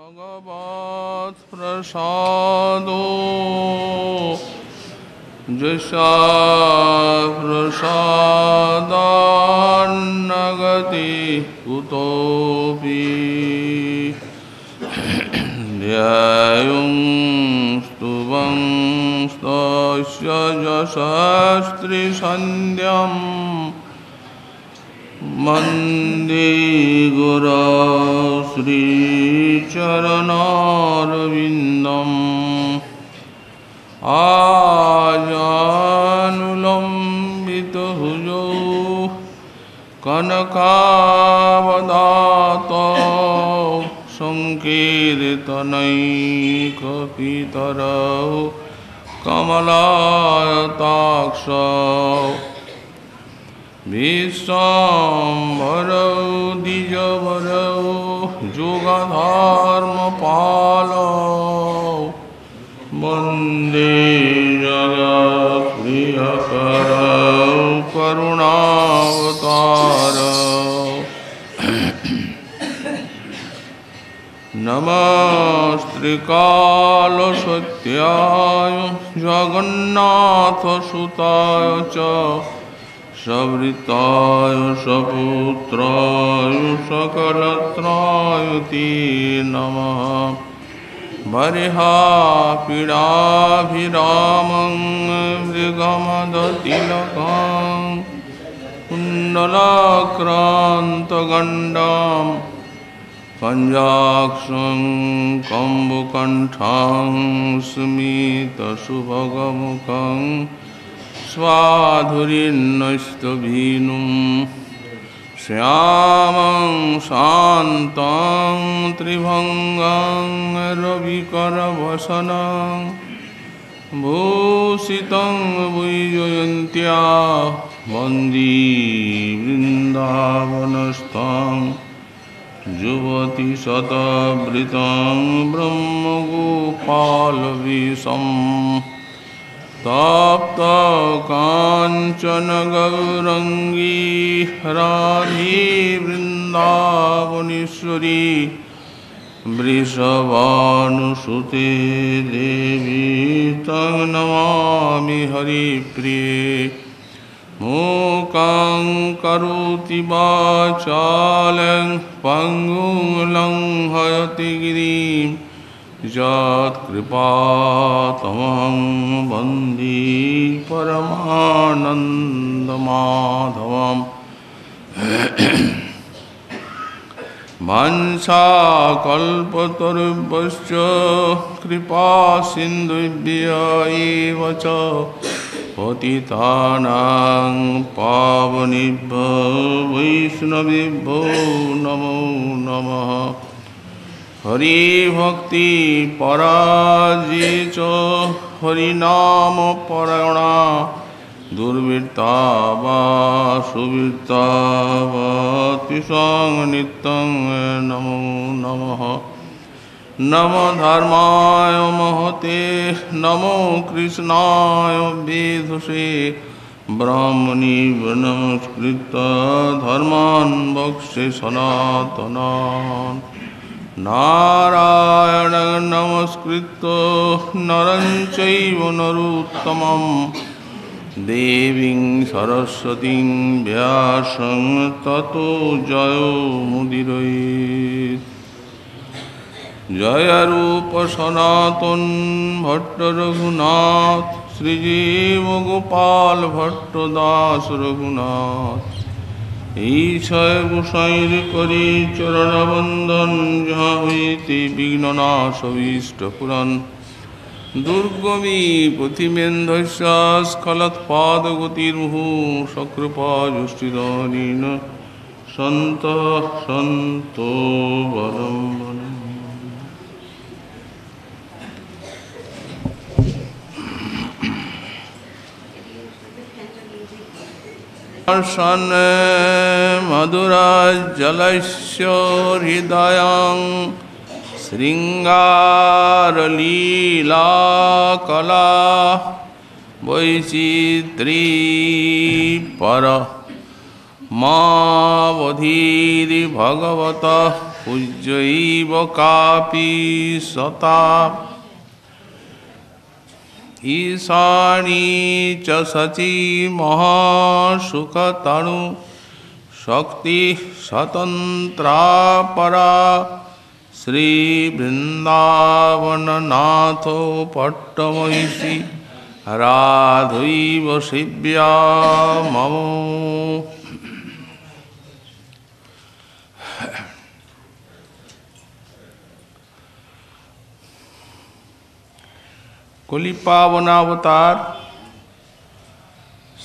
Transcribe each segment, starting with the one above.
भगवत्प्रसादो यशाप्रसादान्नगति कुतोऽपि ध्येयं स्तुवंस्तस्य यशस्त्रिसन्ध्यं वन्दे गुरो श्रीचरणारविन्दम् आजानुलम्बितभुजौ कनकावदातौ सङ्कीर्तनैकपितरौ कमलायताक्षौ विश्वाम्बरौ द्विजवरौ जुगधर्मपालौ वन्दे जगत्प्रियकरौ करुणावतारौ नमस्त्रिकालसत्याय जगन्नाथसुताय च सवृताय सपुत्राय सकलत्राय ते नमः बर्हापीडाभिरामं मृगमदतिलकं कुण्डलाक्रान्तगण्डां पञ्चाक्षं कम्बुकण्ठं स्मितसुभगमुखं स्वाधुरीर्नस्तभीनुं श्यामं शान्तं त्रिभङ्गं रविकरवसनं भूषितं वैजयन्त्या वन्दे वृन्दावनस्थं युवतिशतवृतं ब्रह्मगोपालवेशम् तप्तकाञ्चन गौरङ्गी राधे वृन्दावनेश्वरी वृषभानुसुते देवी तं नमामि हरिप्रिये मूकं करोति वाचालं पङ्गुं लङ्घयति गिरिं यत्कृपातमहं वन्दे परमानन्दमाधवम् वंशाकल्पतरुभ्यश्च कृपासिन्धुभ्य एव च पतितानां पावनेभ्यो वैष्णवेभ्यो नमो नमः। हरिभक्ति पराजे च हरिनाम परायणा दुर्वृत्ता वा सुवृत्ता वा तिसं नित्यं नमो नमः। नमो धर्माय महते नमो कृष्णाय वेधसे ब्राह्मणी नमस्कृत्य धर्मान् वक्ष्ये सनातनान् नारायण नमस्कृत्य नरं चैव नरोत्तमं देवीं सरस्वतीं व्यासं ततो जयो मुदीरयेत्। जय रूप सनातन भट्ट रघुनाथ श्रीजीव गोपाल भट्ट दास रघुनाथ ईशय गोसाईर करी चरण वंदन जहाँ हुईति विघ्ननाश पुराण दुर्गमी पुथिमेन्धस्य स्खलत्पादगतिर्मुहुः सकृपा जुष्टिदानेन सन्तः सन्तो वरं वरम्। सन मधुराजलस्य हृदयं शृङ्गारलीलाकला वैचित्री पर मावधीरि भगवतः पूज्यैव कापि सता ईशानी च सची महासुखतनु शक्ति स्वतंत्रा परा श्री वृंदावननाथो पट्टमहिषी राधैव शिव्या मम। कलिपावनावतार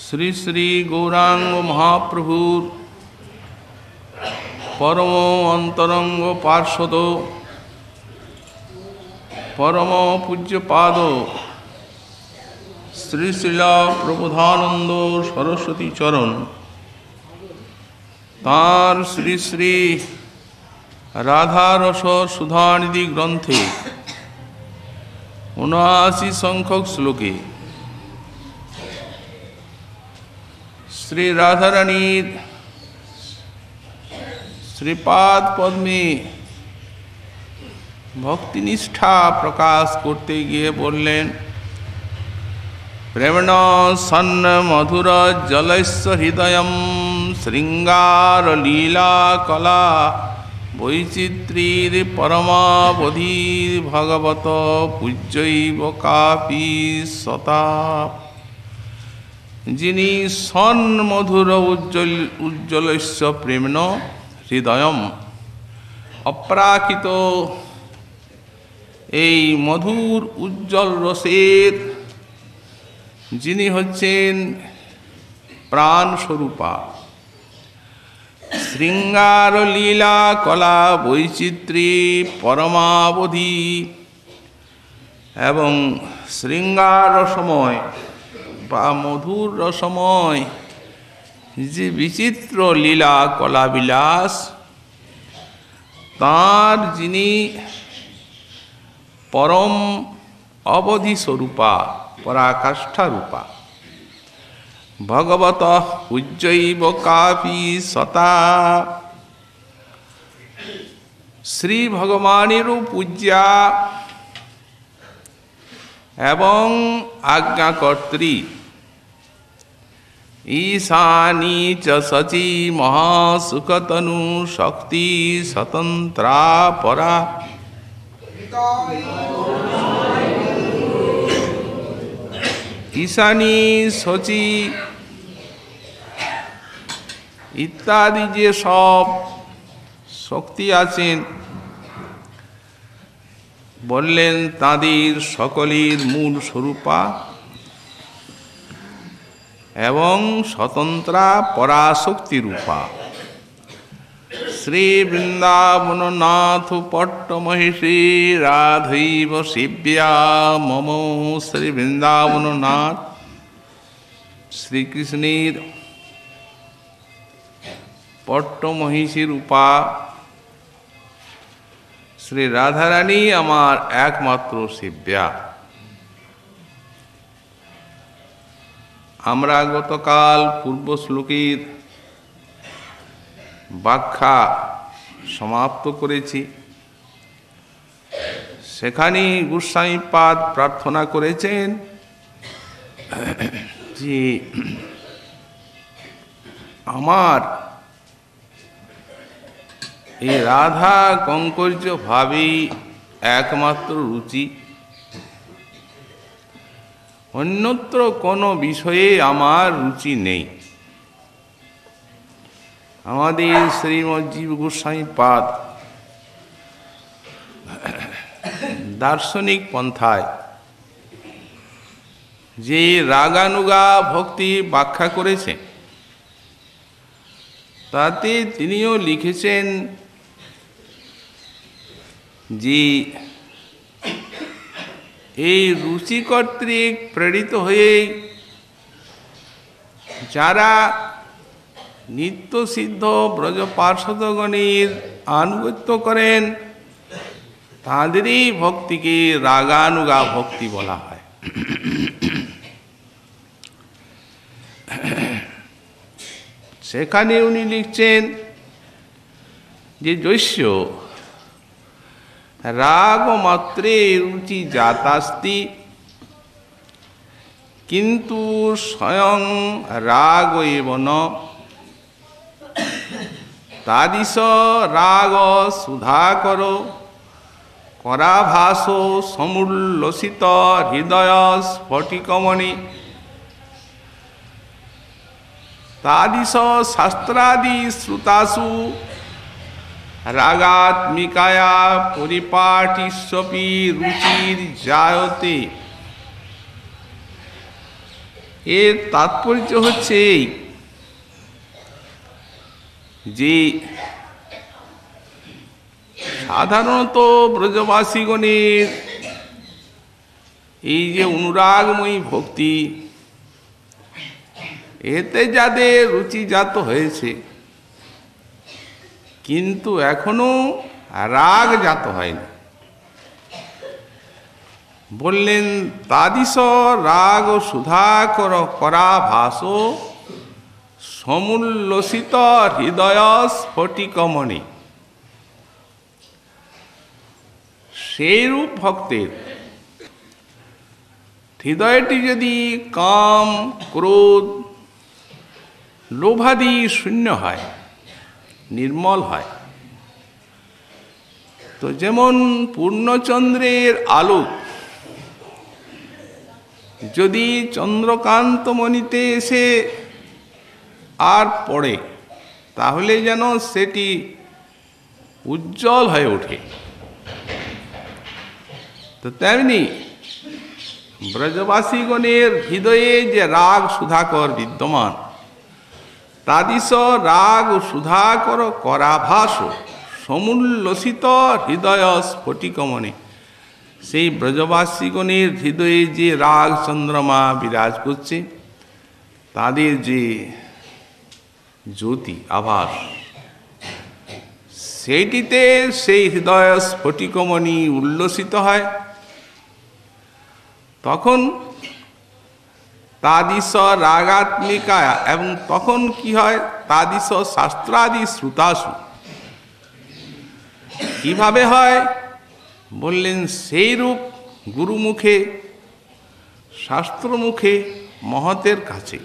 श्री श्री गौरांग महाप्रभु परम अंतरंग पार्षद परम पूज्यपाद श्री श्रीला प्रबोधानंद सरस्वती चरण तार श्री श्री राधारस सुधानिधि ग्रंथे 79 संख्यक श्लोके श्री राधा रानीर श्रीपाद पद्मे भक्ति निष्ठा प्रकाश करते गिये बोलें प्रेमण सन्न मधुर जलस्य हृदयं श्रृंगार लीला कला वैचित्रीर परमावधि भगवत पूज्यैव कापि सता जिनी सन्न मधुर उज्ज्वलस्य प्रेमण हृदयम अपराकित এই মধুর উজ্জ্বল রসের যিনি হচ্ছেন প্রাণ স্বরূপা শৃঙ্গার লীলা কলা বৈচিত্র্যে পরমাবধি এবং শৃঙ্গার রসময় বা মধুর রসময় যে বিচিত্র লীলা কলা বিলাস তার যিনি परम अवधि स्वरूपा पराकाष्ठा रूपा भगवत पूज्यैव कापि सता श्री भगवानेरु पूज्या एवं आज्ञाकर्त्री ईशानी च सची महासुखतनु शक्ति स्वतंत्रा परा ईशानी सची इत्यादि जे सब शक्ति आছেন বললেন তাদের সকলের মূল স্বরূপা এবং স্বতন্ত্রা পরাশক্তি রূপা श्री वृंदावननाथ पट्टमहिषी राधैव शिव्या मम। श्री वृंदावननाथ श्री कृष्णेर पट्टमहिषी रूपा श्री राधा रानी आमार एकमात्र शिव्या। आमरा गतकाल पूर्व श्लोकेर ব্যাখ্যা সমাপ্ত করেছি। সেখানে গোস্বামীপাদ প্রার্থনা করেছেন যে আমার এই রাধা কঙ্কর্য ভাবেই একমাত্র রুচি, অন্যত্র কোনো বিষয়ে আমার রুচি নেই। আমাদের শ্রীমৎ জীব গোস্বামীপাদ দার্শনিক পন্থায় যে রাগানুগা ভক্তি ব্যাখ্যা করেছেন তাতে তিনিও লিখেছেন যে এই রুচি কর্তৃক প্রেরিত হয়ে যারা নিত্য সিদ্ধ ব্রজ পার্ষদগণের আনুগত্য করেন তাদেরই ভক্তিকে রাগানুগা ভক্তি বলা হয়। সেখানে উনি লিখছেন যে যস্য রাগ মাত্রে রুচি জাতাস্তি, কিন্তু স্বয়ং রাগ এব ন। তাদিশ রাগ সুধাকর করাভাস সমুল্লসিত হৃদয় স্ফটিকমণি। তাদিশ শাস্ত্রাদি শ্রুতাসু রাগাত্মিকায়া পরিপাটিস্বপি রুচির জায়তে। এর তাৎপর্য হচ্ছে এই যে সাধারণত ব্রজবাসীগণের এই যে অনুরাগময়ী ভক্তি, এতে যাদের রুচিজাত হয়েছে, কিন্তু এখনো রাগ জাত হয়নি। বললেন তাদিশ রাগ সুধাকর করাভাস সমুল্লসিত হৃদয় স্ফটিকমণি। সেইরূপ ভক্তের হৃদয়টি যদি কাম ক্রোধ লোভাদি শূন্য হয়, নির্মল হয়, তো যেমন পূর্ণচন্দ্রের আলো যদি চন্দ্রকান্তমণিতে এসে আর পড়ে, তাহলে যেন সেটি উজ্জ্বল হয়ে ওঠে। তো তেমনি ব্রজবাসীগণের হৃদয়ে যে রাগ সুধাকর বিদ্যমান, তাদিশ রাগ সুধাকর করাভাস সমুল্লসিত হৃদয় স্ফটিকমণি। সেই ব্রজবাসীগণের হৃদয়ে যে রাগ চন্দ্রমা বিরাজ করছে, তাদের যে জ্যোতি আভাস, সেইটিতে সেই হৃদয় স্ফটিকমণি উল্লসিত হয়। তখন তাদিশ রাগাত্মিকা, এবং তখন কি হয়, তাদিশ শাস্ত্রাদি শ্রুতাসু। কিভাবে হয় বললেন, সেইরূপ গুরুমুখে শাস্ত্রমুখে মহতের কাছে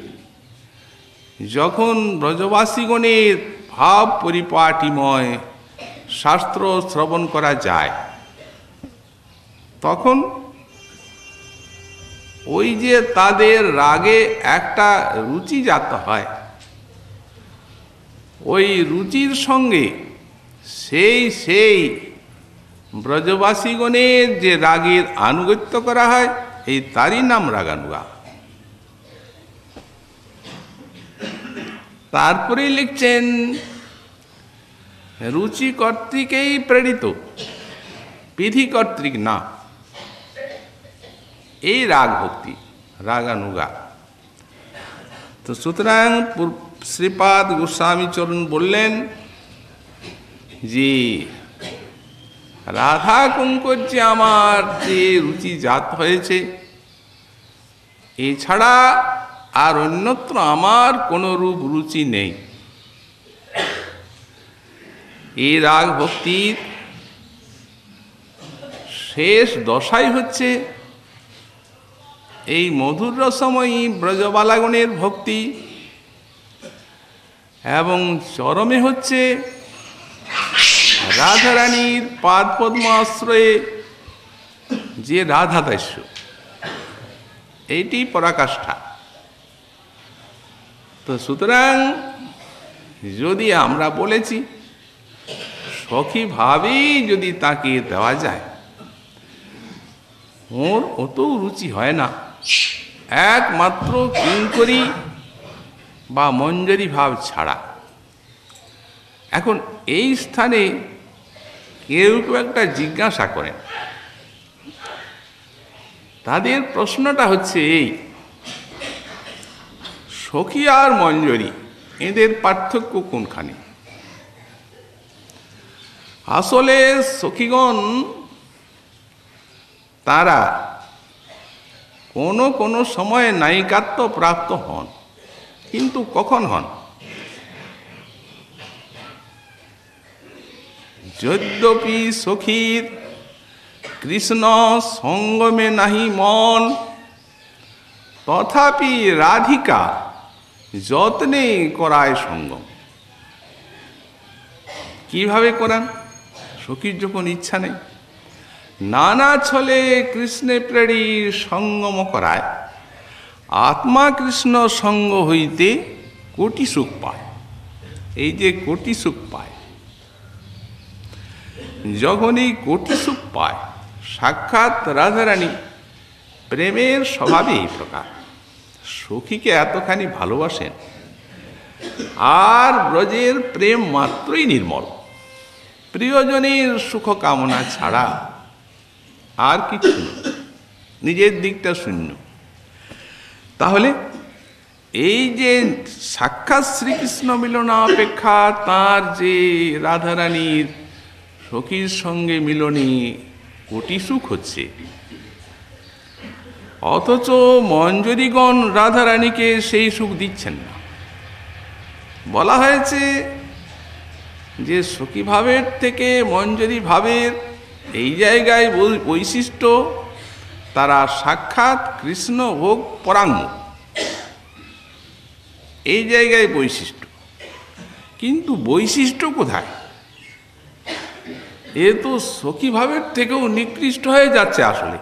যখন ব্রজবাসীগণের ভাব পরিপাটিময় শাস্ত্র শ্রবণ করা যায়, তখন ওই যে তাদের রাগে একটা রুচি জাত হয়, ওই রুচির সঙ্গে সেই ব্রজবাসীগণের যে রাগের আনুগত্য করা হয়, এই তারই নাম রাগানুগা। তারপরে লিখছেন রুচি কর্তৃকেই প্রেরিত, বিধি কর্তৃক না। এই রাগ ভক্তি রাগানুগা। তো সুতরাং শ্রীপাদ গোস্বামী চরণ বললেন যে রাধা কঙ্কর্যে আমার যে রুচি জাত হয়েছে, এছাড়া আর অন্যত্র আমার কোনো রূপ রুচি নেই। এই রাগ ভক্তির শেষ দশাই হচ্ছে এই মধুর রসময়ী ব্রজবালাগণের ভক্তি, এবং চরমে হচ্ছে রাধারানীর পাদ পদ্ম আশ্রয়ে যে রাধাদাস্য, এইটি পরাকাষ্ঠা। তো সুতরাং যদি আমরা বলেছি সখীভাবেই যদি তাকে দেওয়া যায়, ওর অত রুচি হয় না, একমাত্র কিঙ্করী বা মঞ্জরি ভাব ছাড়া। এখন এই স্থানে কেউ কেউ একটা জিজ্ঞাসা করেন, তাদের প্রশ্নটা হচ্ছে এই, সখী আর মঞ্জরি এদের পার্থক্য কোনখানে? আসলে সখীগণ তারা কোনো কোনো সময়ে নায়িকাত্ব প্রাপ্ত হন, কিন্তু কখন হন? যদ্যপি সখীর কৃষ্ণ সঙ্গমে নাহি মন, তথাপি রাধিকা যত্নে করায় সঙ্গম। কিভাবে করান? সখীর যখন ইচ্ছা নেই, নানা ছলে কৃষ্ণে প্রেরী সঙ্গম করায়, আত্মা কৃষ্ণ সঙ্গ হইতে কোটি সুখ পায়। এই যে কোটি সুখ পায়, যখনই কোটি সুখ পায়, সাক্ষাৎ রাধারানী প্রেমের স্বভাবে এই প্রকার, সখীকে এতখানি ভালোবাসেন, আর ব্রজের প্রেম মাত্রই নির্মল, প্রিয়জনের সুখ কামনা ছাড়া আর কিছু নেই, নিজের দিকটা শূন্য। তাহলে এই যে সাক্ষাৎ শ্রীকৃষ্ণ মিলন অপেক্ষা তার যে রাধারানীর সখীর সঙ্গে মিলনে কোটি সুখ হচ্ছে, অথচ মঞ্জরীগণ রাধারানীকে সেই সুখ দিচ্ছেন না। বলা হয়েছে যে সখী ভাবের থেকে মঞ্জরী ভাবের এই জায়গায় বৈশিষ্ট্য, তারা সাক্ষাৎ কৃষ্ণ ভোগ পরাঙ্গ, এই জায়গায় বৈশিষ্ট্য। কিন্তু বৈশিষ্ট্য কোথায়? এ তো সখী ভাবের থেকেও নিকৃষ্ট হয়ে যাচ্ছে আসলে।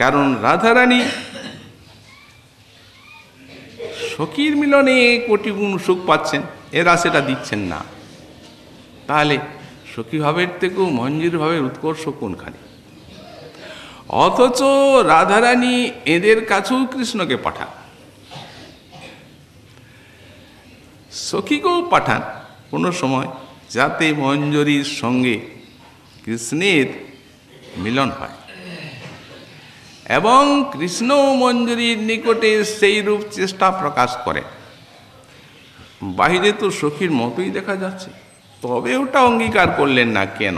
কারণ রাধারানী সখীর মিলনে কোটি গুণ সুখ পাচ্ছেন, এরা সেটা দিচ্ছেন না। তাহলে সখী ভাবের থেকেও মঞ্জুর ভাবের উৎকর্ষ কোনখানে? অথচ রাধারানী এদের কাছেও কৃষ্ণকে পাঠান, সখীকেও পাঠান কোনো সময়, যাতে মঞ্জরীর সঙ্গে কৃষ্ণের মিলন হয়, এবং কৃষ্ণ মঞ্জরীর নিকটে সেই রূপ চেষ্টা প্রকাশ করে। বাহিরে তো সখীর মতোই দেখা যাচ্ছে, তবে ওটা অঙ্গীকার করলেন না কেন?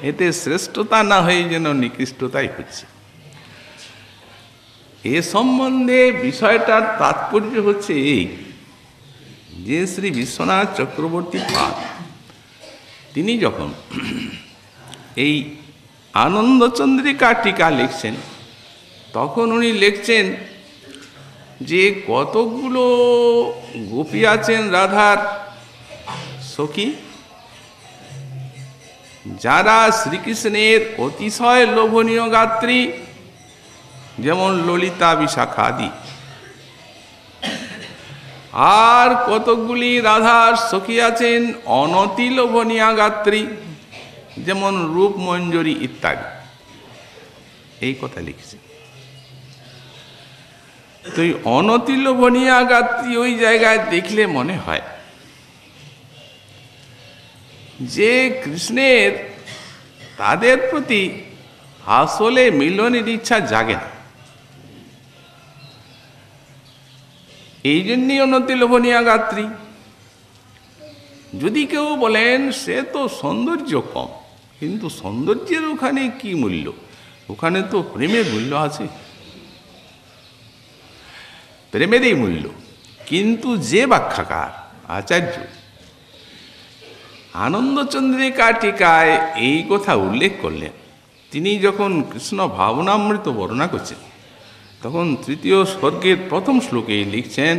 এতে শ্রেষ্ঠতা না হয়ে যেন নিকৃষ্টতাই হচ্ছে। এ সম্বন্ধে বিষয়টার তাৎপর্য হচ্ছে এই যে শ্রী বিশ্বনাথ চক্রবর্তী পাদ তিনি যখন এই আনন্দচন্দ্রিকা টিকা লিখছেন, তখন উনি লিখছেন যে কতকগুলো গোপী আছেন রাধার সখী, যারা শ্রীকৃষ্ণের অতিশয় লোভনীয় গাত্রী, যেমন ললিতা, বিশাখা আদি। আর কতকগুলি রাধার সখী আছেন অনতি লোভনীয়া গাত্রী, যেমন রূপ, মঞ্জরী ইত্যাদি। এই কথা লিখছেন। তো এই অনতি লোভনীয়া গাত্রী ওই জায়গায় দেখলে মনে হয় যে কৃষ্ণের তাদের প্রতি আসলে মিলনের ইচ্ছা জাগে না। এই জন্যই অনতি লোভনীয়া গাত্রী। যদি কেউ বলেন সে তো সৌন্দর্য কম, কিন্তু সৌন্দর্যের ওখানে কি মূল্য? ওখানে তো প্রেমের মূল্য আছে, প্রেমেরই মূল্য। কিন্তু যে ব্যাখ্যাকার আচার্য আনন্দচন্দ্রিকা টিকায় এই কথা উল্লেখ করলেন, তিনি যখন কৃষ্ণ ভাবনামৃত বর্ণনা করছেন, তখন তৃতীয় স্বর্গের প্রথম শ্লোকে লিখছেন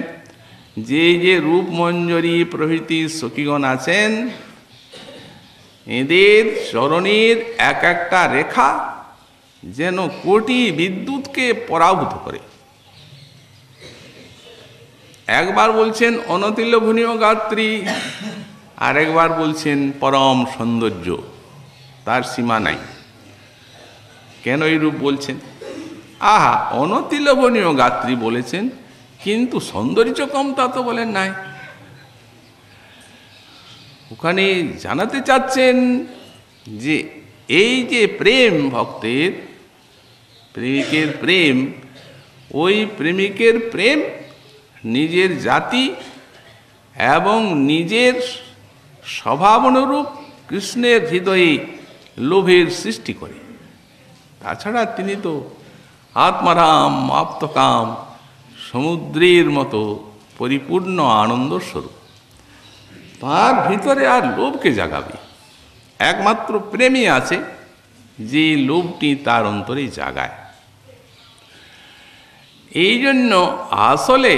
যে যে রূপ, মঞ্জরী প্রভৃতি সখীগণ আছেন, এদের চরণের এক একটা রেখা যেন কোটি বিদ্যুৎকে পরাভূত করে। একবার বলছেন অনতি লোভনীয় গাত্রী, আর একবার বলছেন পরম সৌন্দর্য, তার সীমা নাই। কেন এই রূপ বলছেন? আহা, অনতি লোভনীয় গাত্রী বলেছেন, কিন্তু সৌন্দর্য কম তা তো বলেন নাই। ওখানে জানাতে চাচ্ছেন যে এই যে প্রেম, ভক্তের প্রেমিকের প্রেম, ওই প্রেমিকের প্রেম নিজের জাতি এবং নিজের স্বভাব অনুরূপ কৃষ্ণের হৃদয়ে লোভের সৃষ্টি করে। তাছাড়া তিনি তো আত্মারাম, আপ্তকাম, সমুদ্রের মতো পরিপূর্ণ আনন্দ স্বরূপ। তার ভিতরে আর লোভকে জাগাবে? একমাত্র প্রেমই আছে যে লোভটি তার অন্তরে জাগায়। এই জন্য আসলে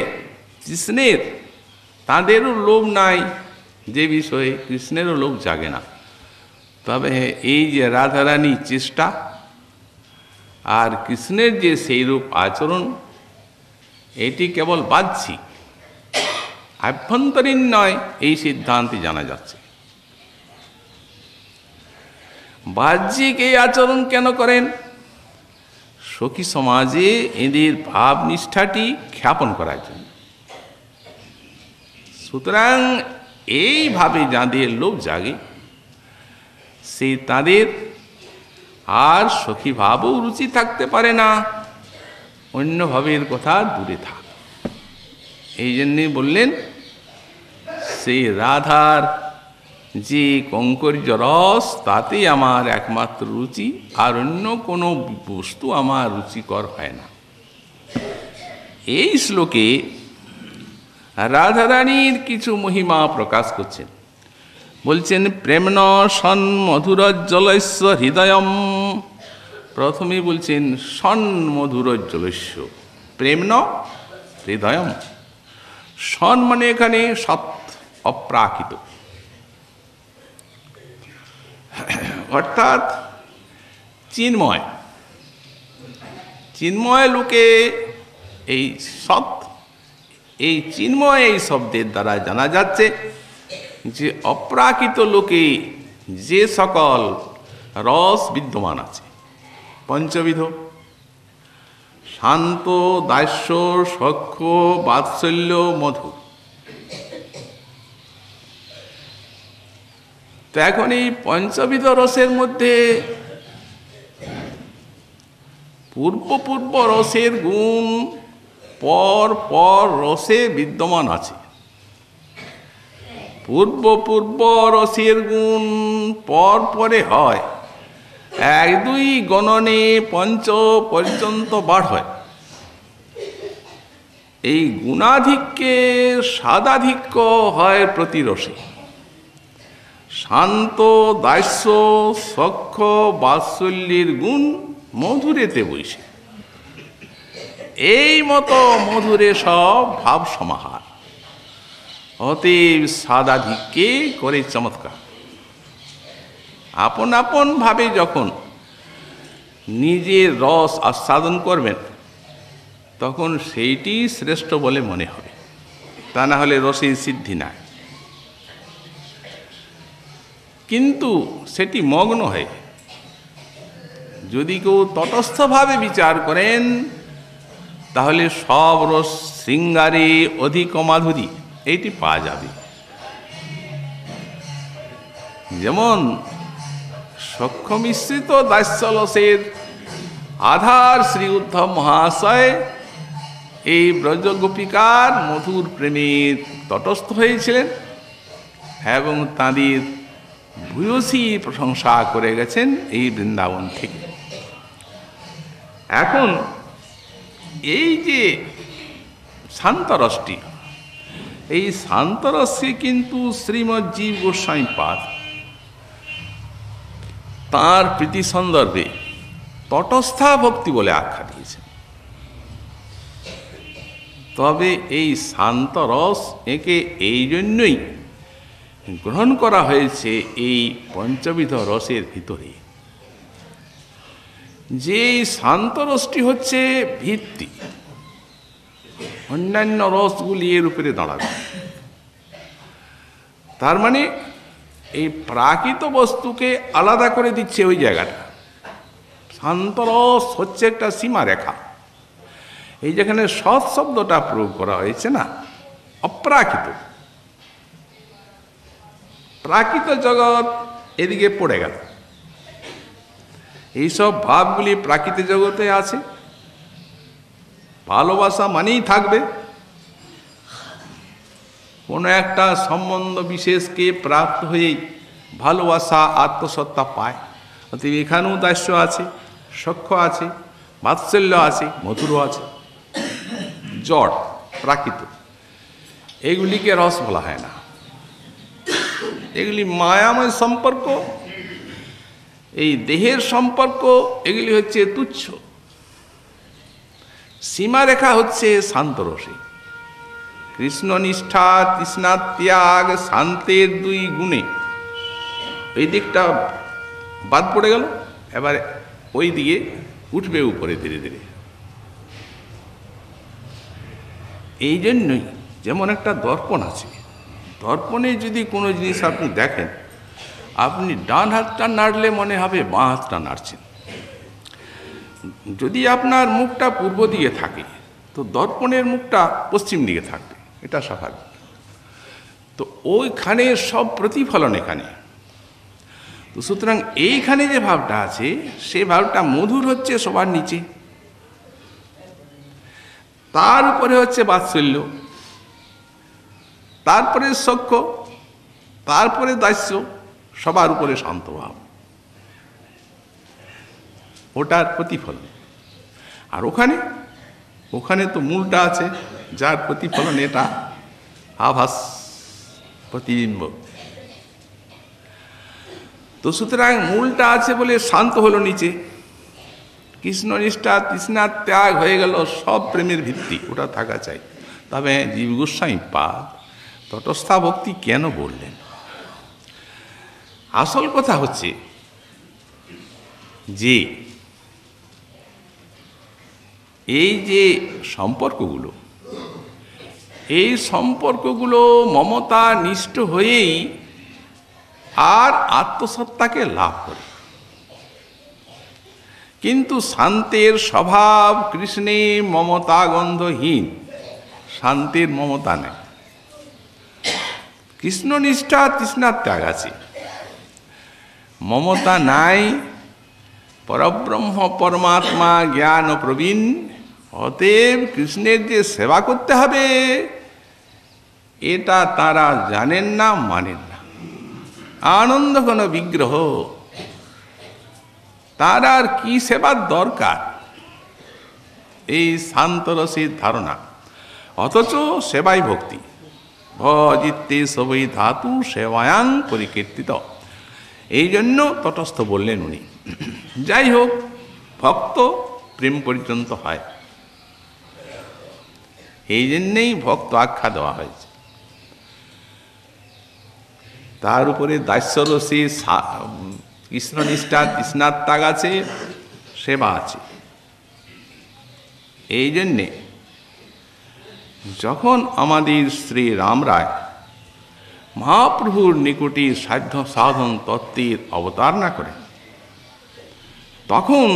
কৃষ্ণের তাদেরও লোভ নাই যে বিষয়ে, কৃষ্ণেরও লোভ জাগে না। তবে এই যে রাধারানীর চেষ্টা আর কৃষ্ণের যে সেইরূপ আচরণ, এটি কেবল বাহ্যিক, আভ্যন্তরীণ নয়, এই সিদ্ধান্তে জানা যাচ্ছে। বাহ্যিক এই আচরণ কেন করেন? সখী সমাজে এদের ভাব নিষ্ঠাটি খ্যাপন করার জন্য। সুতরাং এইভাবে যাদের লোভ জাগে, সে তাদের আর সখী ভাবও রুচি থাকতে পারে না, অন্য ভাবের কথা দূরে থাক। এই জন্যে বললেন সেই রাধার যে কঙ্কর্য রস, তাতে আমার একমাত্র রুচি, আর অন্য কোনো বস্তু আমার রুচিকর হয় না। এই শ্লোকে রাধারানীর কিছু মহিমা প্রকাশ করছেন। বলছেন প্রেমন সন মধুরজ্জলস্য হৃদয়ম। প্রথমে বলছেন সন মধুরজ্জলস্য, প্রেমন হৃদয়ম। সন মানে এখানে সৎ, অপ্রাকৃত, অর্থাৎ চিন্ময়। চিন্ময় লোকে এই সৎ, এই চিন্ময় এই শব্দের দ্বারা জানা যাচ্ছে যে অপ্রাকৃত লোকে যে সকল রস বিদ্যমান আছে, পঞ্চবিধ, শান্ত, দাস্য, সখ্য, বাৎসল্য, মধুর। তো এখন এই পঞ্চবিধ রসের মধ্যে পূর্ব রসের গুণ পর পর রসে বিদ্যমান আছে। পূর্ব রসের গুণ পর পরে হয়, 1, 2 গণনে পঞ্চ পর্যন্ত বার হয়। এই গুণাধিক্যে সাদাধিক্য হয় প্রতি রসে। শান্ত, দাস্য, সখ্য, বাৎসল্যের গুণ মধুরেতে বইছে। এই মতো মধুরে সব ভাব সমাহার, অতএব সাদাধিক্যে করে চমৎকার। আপন আপন ভাবে যখন নিজের রস আস্বাদন করবেন, তখন সেইটি শ্রেষ্ঠ বলে মনে হবে, তা না হলে রসের সিদ্ধি নাই। কিন্তু সেটি মগ্ন হয়। যদি কেউ তটস্থভাবে বিচার করেন, তাহলে সব রস শৃঙ্গারে অধিক মাধুরী এইটি পাওয়া যাবে। যেমন সখ্য মিশ্রিত দাস্যরসের আধার শ্রী উদ্ধব মহাশয় এই ব্রজগোপিকার মধুর প্রেমে তটস্থ হয়েছিলেন এবং তাঁদের ভূয়সী প্রশংসা করে গেছেন এই বৃন্দাবন থেকে। এখন এই যে শান্তরসটি, এই শান্তরসকে কিন্তু শ্রীমৎ জীব গোস্বামী পাদ তাঁর প্রীতি সন্দর্ভে তটস্থা ভক্তি বলে আখ্যা দিয়েছেন। তবে এই শান্তরস একে এই জন্যই গ্রহণ করা হয়েছে এই পঞ্চবিধ রসের ভিতরে, যে এই শান্তরসটি হচ্ছে ভিত্তি, অন্যান্য রসগুলি এর উপরে দাঁড়াবে। তার মানে এই প্রাকৃত বস্তুকে আলাদা করে দিচ্ছে ওই জায়গাটা। শান্তরস হচ্ছে একটা সীমারেখা। এই যেখানে সৎ শব্দটা প্রয়োগ করা হয়েছে না, অপ্রাকৃত, প্রাকৃত জগৎ এদিকে পড়ে গেল। এইসব ভাবগুলি প্রাকৃত জগতে আছে। ভালোবাসা মানেই থাকবে কোনো একটা সম্বন্ধ বিশেষকে প্রাপ্ত হয়েই ভালোবাসা আত্মসত্তা পায়। অতএব এখানেও দাস্য আছে, সখ্য আছে, বাৎসল্য আছে, মধুরও আছে। জড় প্রাকৃত, এগুলিকে রস বলা হয় না। এগুলি মায়াময় সম্পর্ক, এই দেহের সম্পর্ক, এগুলি হচ্ছে তুচ্ছ। সীমারেখা হচ্ছে শান্তরসে। কৃষ্ণ নিষ্ঠা, তৃষ্ণা ত্যাগ, শান্তের দুই গুণে এই দিকটা বাদ পড়ে গেল, এবার ওই দিকে উঠবে উপরে ধীরে ধীরে। এই জন্যই যেমন একটা দর্পণ আছে, দর্পণে যদি কোনো জিনিস আপনি দেখেন, আপনি ডান হাতটা নাড়লে মনে হবে বাঁ হাতটা নাড়ছেন। যদি আপনার মুখটা পূর্ব দিকে থাকে তো দর্পণের মুখটা পশ্চিম দিকে থাকবে, এটা স্বাভাবিক। তো ওইখানে সব প্রতিফলন এখানে। তো সুতরাং এইখানে যে ভাবটা আছে সে ভাবটা মধুর হচ্ছে সবার নিচে, তার উপরে হচ্ছে বাৎসল্য, তারপরে সখ্য, তারপরে দাস্য, সবার উপরে শান্ত ভাব, ওটার প্রতিফলন। আর ওখানে ওখানে তো মূলটা আছে, যার প্রতিফলন এটা আভাস, প্রতিবিম্ব। তো সুতরাং মূলটা আছে বলে শান্ত হলো নিচে, কৃষ্ণনিষ্ঠা তৃষ্ণা ত্যাগ হয়ে গেল, সব প্রেমের ভিত্তি ওটা থাকা চাই। তবে জীব গোস্বামী পাদ তটস্থা ভক্তি কেন বললেন? আসল কথা হচ্ছে যে এই যে সম্পর্কগুলো, এই সম্পর্কগুলো মমতা নিষ্ঠ হয়েই আর আত্মসত্তাকে লাভ করে। কিন্তু শান্তের স্বভাব কৃষ্ণে মমতা গন্ধহীন, শান্তির মমতা নেই। কৃষ্ণ নিষ্ঠা তৃষ্ণার ত্যাগ আছে, মমতা নাই। পরব্রহ্ম পরমাত্মা জ্ঞান প্রবীণ, অতএব কৃষ্ণের যে সেবা করতে হবে এটা তারা জানেন না, মানেন না। আনন্দ ঘন বিগ্রহ, তার আর কি সেবার দরকার, এই শান্তরসের ধারণা। অথচ সেবাই ভক্তি। ভজিতে সবই ধাতু সেবায়াং পরিকীর্তিত। এই জন্য তটস্থ বললেন উনি। যাই হোক, ভক্ত প্রেম পর্যন্ত হয়, এই জন্যেই ভক্ত আখ্যা দেওয়া হয়েছে। তার উপরে দাস্যরসে কৃষ্ণনিষ্ঠা তৃষ্ণার ত্যাগ আছে, সেবা আছে। এই জন্যে যখন আমাদের শ্রী রামরায় মহাপ্রভুর নিকটে সাধ্য সাধন তত্ত্বের অবতার না করেন, তখন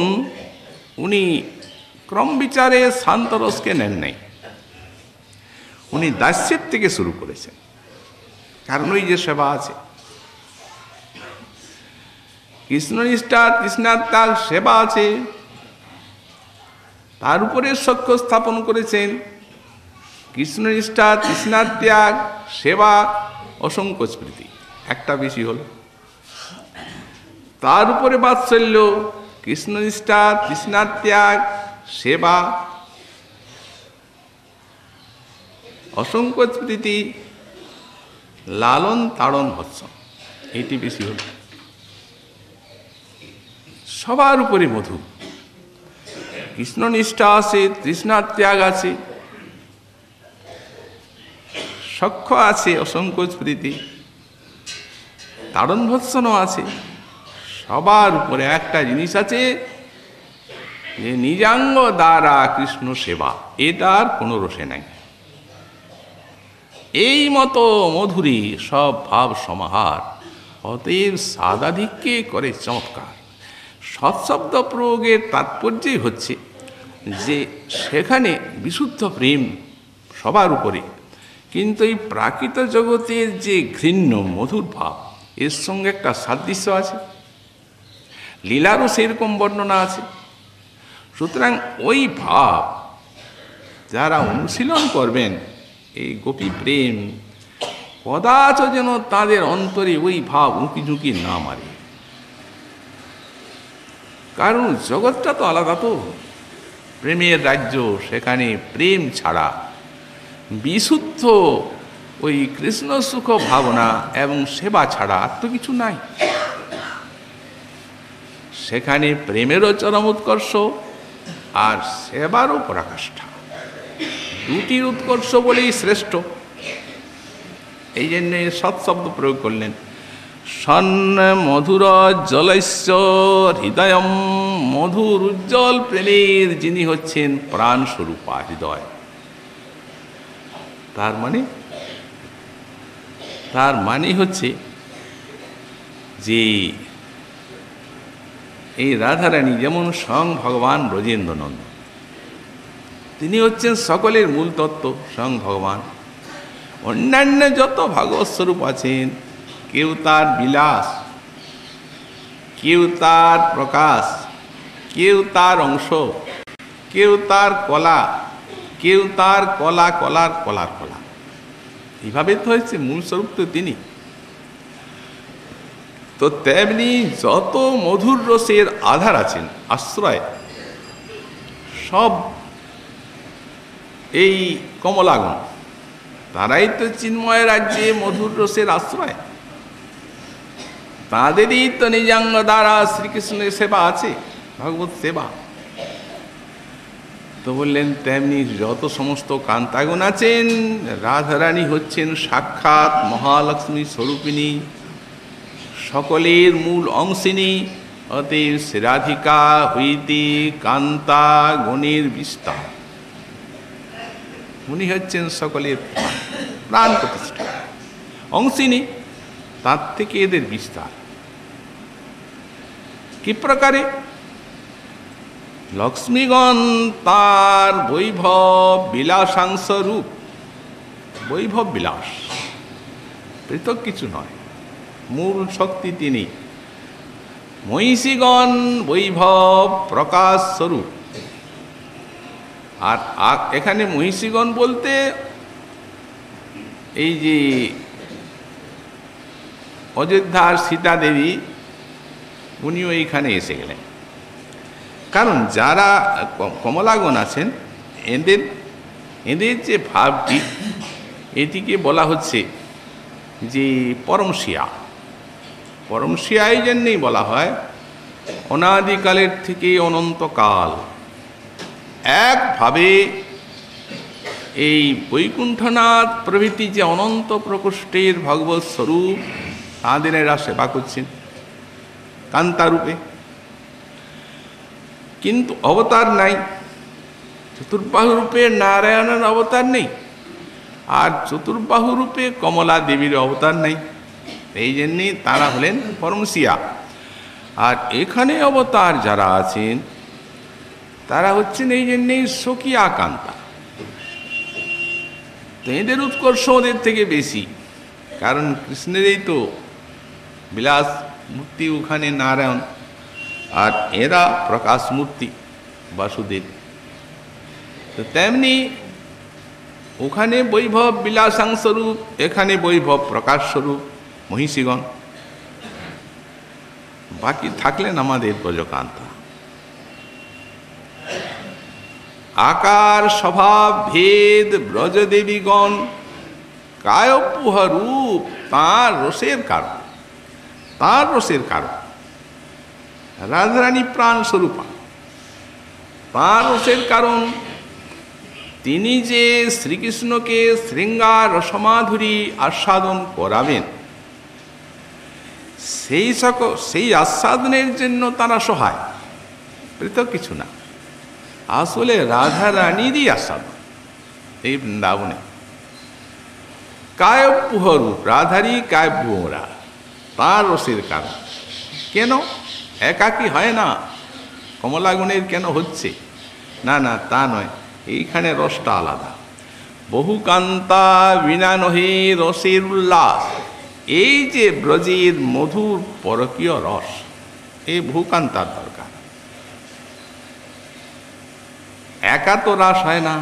উনি ক্রম বিচারে শান্তরসকে নেন নাই, উনি দাস্যের থেকে শুরু করেছেন। কারণ ওই যে সেবা আছে, কৃষ্ণনিষ্ঠা তৃষ্ণার ত্যাগ সেবা আছে, তার উপরে সখ্য স্থাপন করেছেন। কৃষ্ণনিষ্ঠা তৃষ্ণার ত্যাগ সেবা অসংকোচ প্রীতি, একটা বেশি হল। তার উপরে বাৎসল্য, কৃষ্ণনিষ্ঠা তৃষ্ণার ত্যাগ সেবা অসংকোচ প্রীতি লালন তাড়ন ভৎসন, এইটি বেশি হল। সবার উপরে মধু, কৃষ্ণনিষ্ঠা আছে, তৃষ্ণার ত্যাগ আছে, সখ্য আছে, অসংকোচ প্রীতি, তাড়ন ভৎসনও আছে। সবার উপরে একটা জিনিস আছে যে নিজাঙ্গ দ্বারা কৃষ্ণ সেবা, এটার কোনো রসে নাই। এই মতো মধুরী সব ভাব সমাহার, অতএব সাদাধিককে করে চমৎকার। সৎশব্দ প্রয়োগের তাৎপর্যই হচ্ছে যে সেখানে বিশুদ্ধ প্রেম সবার উপরে, কিন্তু এই প্রাকৃত জগতের যে ঘৃণ্য মধুর ভাব, এর সঙ্গে একটা সাদৃশ্য আছে, লীলারও সেরকম বর্ণনা আছে। সুতরাং ওই ভাব যারা অনুশীলন করবেন, এই গোপী প্রেম, কদাচ যেন তাদের অন্তরে ওই ভাব উঁকি ঝুঁকি না মারে। কারণ জগৎটা তো আলাদা, তো প্রেমের রাজ্য, সেখানে প্রেম ছাড়া বিশুদ্ধ ওই কৃষ্ণ সুখ ভাবনা এবং সেবা ছাড়া আর তো কিছু নাই। সেখানে প্রেমেরও চরম উৎকর্ষ আর সেবারও পরাকাষ্ঠা, দুটির উৎকর্ষ বলেই শ্রেষ্ঠ। এই জন্য সৎ শব্দ প্রয়োগ করলেন। সন্ন মধুর জলস্য হৃদয়ম, মধুর উজ্জ্বল প্রেমের যিনি হচ্ছেন প্রাণ স্বরূপা হৃদয়। তার মানে হচ্ছে যে এই রাধারানী যেমন স্বয়ং ভগবান ব্রজেন্দ্রনন্দ, তিনি হচ্ছেন সকলের মূল তত্ত্ব স্বয়ং ভগবান। অন্যান্য যত ভাগবত স্বরূপ আছেন, কেউ তার বিলাস, কেউ তার প্রকাশ, কেউ তার অংশ, কেউ তার কলা, কেউ তার কলা কলার কলার কলা, এইভাবে তো হয়েছে। মূল স্বরূপ তো তিনি। তো তেমনি যত মধুর রসের আধার আছেন, আশ্রয়, সব এই কমলাগণ, তারাই তো চিন্ময় রাজ্যে মধুর রসের আশ্রয়। তাদেরই তো নিজাঙ্গ দ্বারা শ্রীকৃষ্ণের সেবা আছে, ভগবত সেবা। তো বললেন তেমনি যত সমস্ত কান্তাগুণ আছেন, রাধারানী হচ্ছেন সাক্ষাৎ মহালক্ষ্মী স্বরূপিণী, সকলের মূল অংশিনী। অতএব রাধিকা হইতে কান্তা গণের বিস্তার, উনি হচ্ছেন সকলের প্রাণ প্রতিষ্ঠা, অংশিনী, তার থেকে এদের বিস্তার। কি প্রকারে? লক্ষ্মীগণ তার বৈভব বিলাসাংশ রূপ, বৈভব বিলাস, পৃথক কিছু নয়, মূল শক্তি তিনি। মহিষীগণ বৈভব প্রকাশ স্বরূপ। আর এখানে মহিষীগণ বলতে এই যে অযোধ্যার সীতা দেবী, উনিও এইখানে এসে গেলেন। কারণ যারা কমলাগণ আছেন, এদের যে ভাবটি, এটিকে বলা হচ্ছে যে পরমশিয়া। পরমশিয়া এই জন্যেই বলা হয়, অনাদিকালের থেকে অনন্তকাল একভাবে এই বৈকুণ্ঠনাথ প্রভৃতি যে অনন্ত প্রকোষ্ঠের ভগবৎ স্বরূপ, তাদের এরা সেবা করছেন কান্তারূপে। কিন্তু অবতার নাই, চতুর্বাহু রূপে নারায়ণের অবতার নেই, আর চতুর্বাহু রূপে কমলা দেবীর অবতার নেই। এই জন্যেই তারা হলেন পরমশিয়া। আর এখানে অবতার যারা আছেন, তারা হচ্ছেন এই জন্যেই সখিয়া কান্তা। তো এদের উৎকর্ষ ওদের থেকে বেশি, কারণ কৃষ্ণেরই তো বিলাস মূর্তি ওখানে নারায়ণ, আর এরা প্রকাশ মূর্তি বাসুদেব। তো তেমনি ওখানে বৈভব বিলাসাংশ রূপ, এখানে বৈভব প্রকাশ স্বরূপ মহিষীগণ। বাকি থাকলেন আমাদের ব্রজকান্তা। আকার স্বভাব ভেদ ব্রজদেবীগণ, কায়পুহ রূপ তাঁর রসের কারণ, তাঁর রসের কারণ। রাধারানী প্রাণ স্বরূপা, তাঁর রসের কারণ। তিনি যে শ্রীকৃষ্ণকে শৃঙ্গার রসমাধুরী আস্বাদন করাবেন, সেই আস্বাদনের জন্য তারা সহায়, পৃথক কিছু না। আসলে রাধারানীরই আস্বাদন এই বৃন্দাবনে। কায়পুহ রূপ, রাধারই কায়পুহরা, তাঁর রসের কারণ। কেন একাকী হয় না? কমলাগুণের কেন হচ্ছে? না না, তা নয়, এইখানে রসটা আলাদা। বহু কান্তা বিনা নহে রসের উল্লাস। এই যে ব্রজের মধুর পরকীয় রস, এই বহুকান্তার দরকার। একা তো রাস হয় না,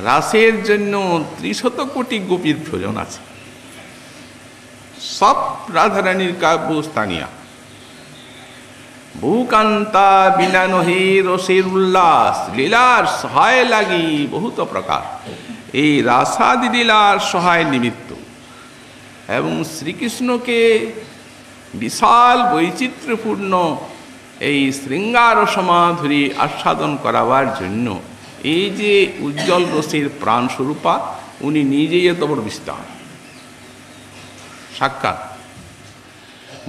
রাসের জন্য ৩০ কোটি গোপীর প্রয়োজন আছে। সব রাধারানীর কাব্য স্থানীয়। বহুকান্তা বিনা নহে রসের উল্লাস, লীলার সহায় লাগি বহুত প্রকার। এই রাসাদি লীলার সহায় নিমিত্ত এবং শ্রীকৃষ্ণকে বিশাল বৈচিত্র্যপূর্ণ এই শৃঙ্গার সমাধুরী আস্বাদন করাবার জন্য এই যে উজ্জ্বল রসের প্রাণস্বরূপা উনি নিজেই এত বড় বিস্তার সাক্ষাৎ।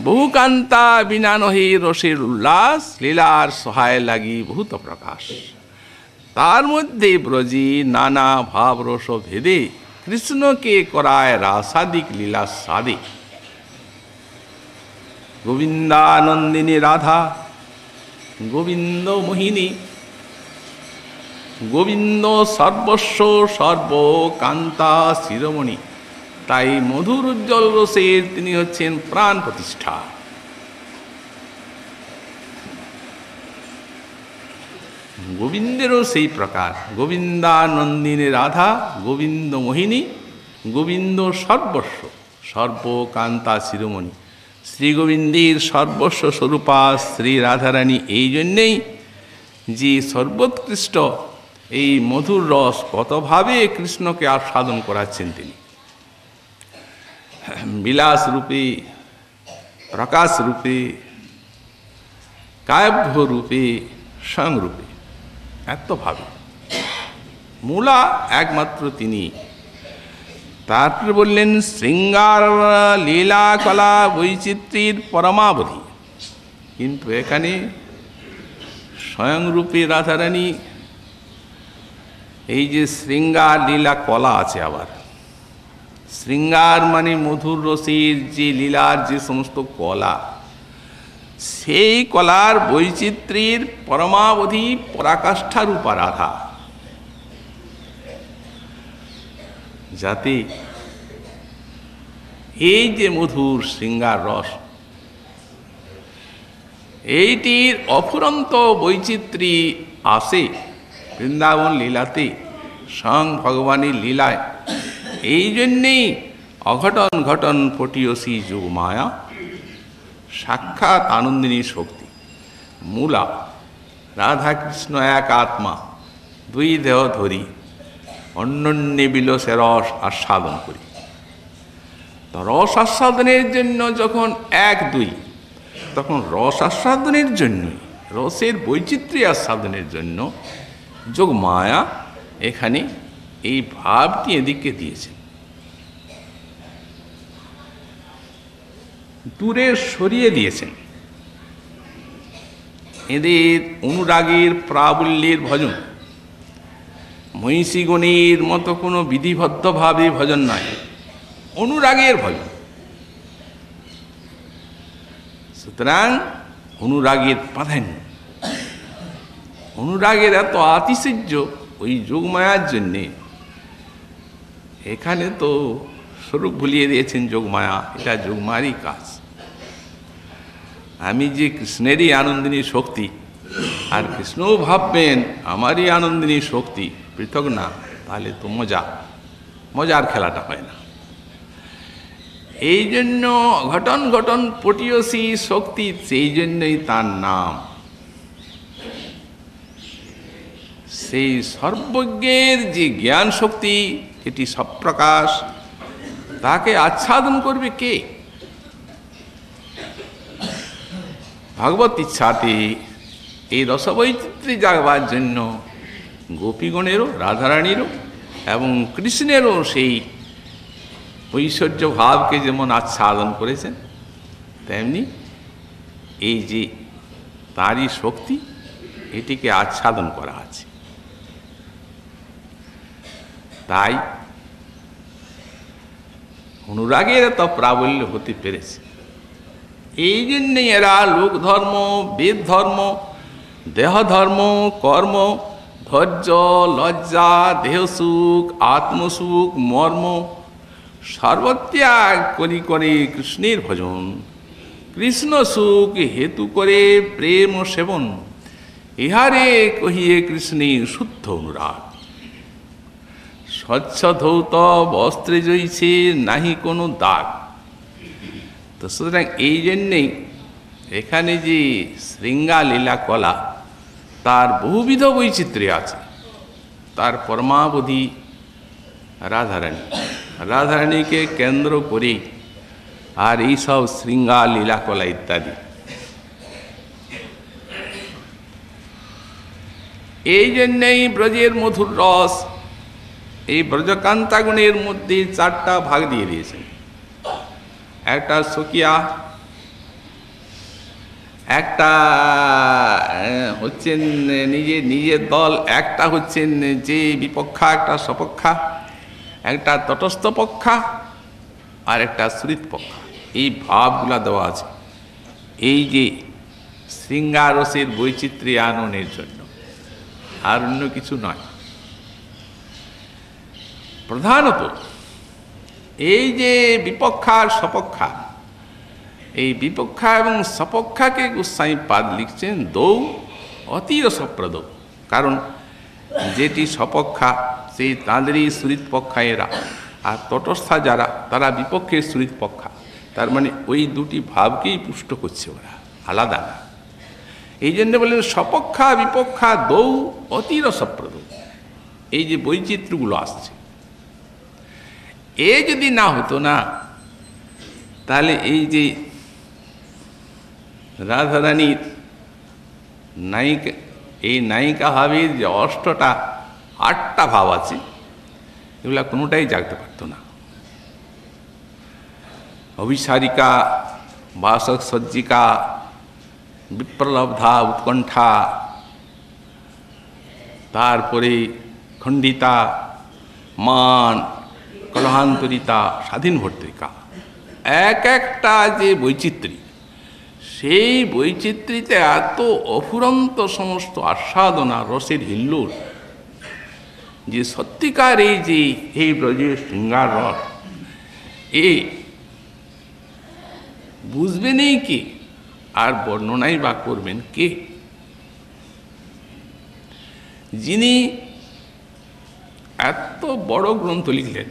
বহু কান্তা বিনা নহে রসের উল্লাস, লীলার সহায় লাগি বহুত প্রকাশ। তার মধ্যে ব্রজী নানা ভাব রস ভেদে কৃষ্ণকে করায় রাসাদিক লীলা সাদে। গোবিন্দানন্দিনী রাধা, গোবিন্দ মোহিনী, গোবিন্দ সর্বস্ব সর্বকান্তা শিরোমণি। তাই মধুর উজ্জ্বল রসের তিনি হচ্ছেন প্রাণ প্রতিষ্ঠা। গোবিন্দেরও সেই প্রকার, গোবিন্দানন্দিনী রাধা, গোবিন্দ মোহিনী, গোবিন্দ সর্বস্ব সর্বকান্তা শিরোমণি। শ্রী গোবিন্দের সর্বস্ব স্বরূপা শ্রী রাধারানী এই জন্যেই যে সর্বোৎকৃষ্ট এই মধুর রস কতভাবে কৃষ্ণকে আস্বাদন করাচ্ছেন তিনি, বিলাস রূপে, প্রকাশ রূপে, কাব্য রূপে, সংরূপে, এতভাবে মূলা একমাত্র তিনি। তারপরে বললেন শৃঙ্গার লীলা কলা বৈচিত্র্যের পরমাবধি। কিন্তু এখানে স্বয়ংরূপী রাধারানী এই যে শৃঙ্গার লীলা কলা আছে, আবার শৃঙ্গার মানে মধুর রসের যে লীলার যে সমস্ত কলা, সেই কলার বৈচিত্র্যের পরমাবধি পরাকাষ্ঠা রূপা রাধা, যাতে এই যে মধুর শৃঙ্গার রস এইটির অফুরন্ত বৈচিত্র্য আসে বৃন্দাবন লীলাতে, স্বয়ং ভগবানের লীলায়। এই জন্যেই অঘটন ঘটন পটিয়সী যোগ মায়া, সাক্ষাৎ আনন্দিনী শক্তি। মূলা রাধাকৃষ্ণ এক আত্মা, দুই দেহ ধরি অন্যন্যে বিলসে রস আস্বাদন করি। তো রস আস্বাদনের জন্য যখন এক দুই, তখন রস আস্বাদনের জন্যই, রসের বৈচিত্র্য আস্বাদনের জন্য যোগ মায়া এখানে এই ভাবটি এদিকে দিয়েছেন। দূরে সরিয়ে দিয়েছেন। এদের অনুরাগের প্রাবল্যের ভজন, মহিষীগণের মতো কোনো বিধিবদ্ধভাবে ভজন নয়, অনুরাগের ভজন। সুতরাং অনুরাগের প্রাধান্য, অনুরাগের এত আতিশয্য ওই যোগমায়ার জন্যে। এখানে তো স্বরূপ ভুলিয়ে দিয়েছেন যোগমায়া, এটা যোগমায়ারই কাজ। আমি যে কৃষ্ণেরই আনন্দিনী শক্তি, আর কৃষ্ণও ভাববেন আমারই আনন্দিনী শক্তি, পৃথক না, তাহলে তো মজার খেলাটা হয় না। এই জন্য ঘটন ঘটন পটিয়সী শক্তি, সেই জন্যই তার নাম। সেই সর্বজ্ঞের যে জ্ঞান শক্তি, এটি সপ্রকাশ, তাকে আচ্ছাদন করবে কে? ভগবত ইচ্ছাতে এই রসবৈচিত্র্য জাগবার জন্য গোপীগণেরও, রাধারানীরও এবং কৃষ্ণেরও সেই ঐশ্বর্য ভাবকে যেমন আচ্ছাদন করেছেন, তেমনি এই যে তারই শক্তি, এটিকে আচ্ছাদন করা আছে। তাই অনুরাগের এত প্রাবল্য হতে পেরেছে। এই জন্যই এরা লোক ধর্ম, বেদ ধর্ম, দেহ ধর্ম, কর্ম, ধৈর্য, লজ্জা, দেহসুখ, আত্মসুখ, মর্ম সর্বত্যাগ করি করে কৃষ্ণের ভজন। কৃষ্ণ সুখ হেতু করে প্রেম সেবন, ইহারে কহিয়ে কৃষ্ণের শুদ্ধ অনুরাগ। স্বচ্ছ ধৌত বস্ত্রে জইছে নাহি কোনো দাগ। তো সুতরাং এই জন্যেই এখানে যে শৃঙ্গা লীলা কলা, তার বহুবিধ বৈচিত্র্য আছে, তার পরমাবধি রাধারানীকে কেন্দ্র করে আর এইসব শৃঙ্গার লীলাকলা ইত্যাদি। এই জন্যেই ব্রজের মধুর রস, এই ব্রজকান্তাগুণের মধ্যে 4টা ভাগ দিয়ে দিয়েছেন। একটা সকিয়া, একটা হচ্ছেন নিজের দল, একটা হচ্ছেন যে বিপক্ষা, একটা সপক্ষা, একটা তটস্থ পক্ষা, আর একটা শ্রীত পক্ষা। এই ভাবগুলা দেওয়া আছে এই যে শৃঙ্গারসের বৈচিত্র্য আননের জন্য, আর অন্য কিছু নয়। প্রধানত এই যে বিপক্ষা আর সপক্ষা, এই বিপক্ষা এবং সপক্ষাকে গোস্বামী পাদ লিখছেন দৌ অতি রসপ্রদ। কারণ যেটি সপক্ষা সেই তাঁদেরই সুরিত পক্ষা এরা, আর তটস্থা যারা তারা বিপক্ষের সুরিত পক্ষা। তার মানে ওই দুটি ভাবকেই পুষ্ট করছে ওরা, আলাদা না। এই জন্য বললেন সপক্ষা বিপক্ষা দৌ অতি রসপ্রদ। এই যে বৈচিত্র্যগুলো আসছে, এ যদি না হতো না, তাহলে এই যে রাধারানীর নায়িকা, এই নায়িকা ভাবের যে 8টা ভাব আছে, এগুলা কোনোটাই জাগতে পারত না। অভিসারিকা, বাসক সজ্জিকা, বিপ্রলব্ধা উৎকণ্ঠা, তারপরে খণ্ডিতা, মান, কলহান্তরিতা, স্বাধীন ভর্তিকা, একটা যে বৈচিত্র্য, সেই বৈচিত্র্যতে এত অফুরন্ত সমস্ত আস্বাদনা, রসের হিল্লোল, যে সত্যিকার এই ব্রজের শৃঙ্গার রস, এই বুঝবেনই কে, আর বর্ণনাই বা করবেন কে? যিনি এত বড় গ্রন্থ লিখলেন,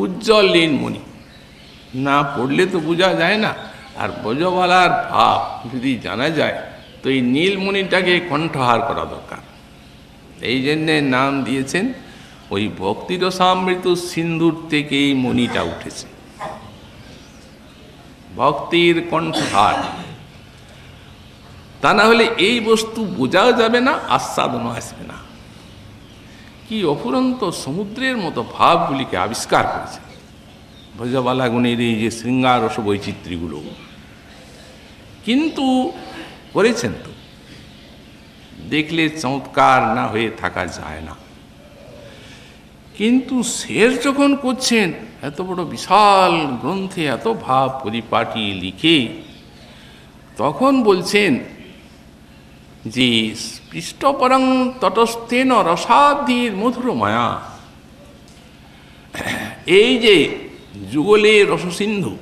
উজ্জ্বল নীলমণি, না পড়লে তো বোঝা যায় না। আর ব্রজবালার ভাব যদি জানা যায়, তো এই নীলমণিটাকে কণ্ঠহার করা দরকার। এই জন্যে নাম দিয়েছেন, ওই ভক্তিরসামৃত সিন্ধুর থেকে এই মণিটা উঠেছে, ভক্তির কণ্ঠহার। তা না হলে এই বস্তু বোঝাও যাবে না, আস্বাদনও আসবে না। কি অফুরন্ত সমুদ্রের মতো ভাবগুলিকে আবিষ্কার করেছে ব্রজবালা গুণের এই যে শৃঙ্গার রস বৈচিত্র্যগুলো। কিন্তু করেছেন তো, দেখলে চমৎকার না হয়ে থাকা যায় না। কিন্তু শেষ যখন করছেন, এত বড় বিশাল গ্রন্থে এত ভাব পরিপাটি লিখে, তখন বলছেন যে পৃষ্ঠপরং তটস্থেন রসাধির মধুর মায়া। এই যে যুগলের রসসিন্ধু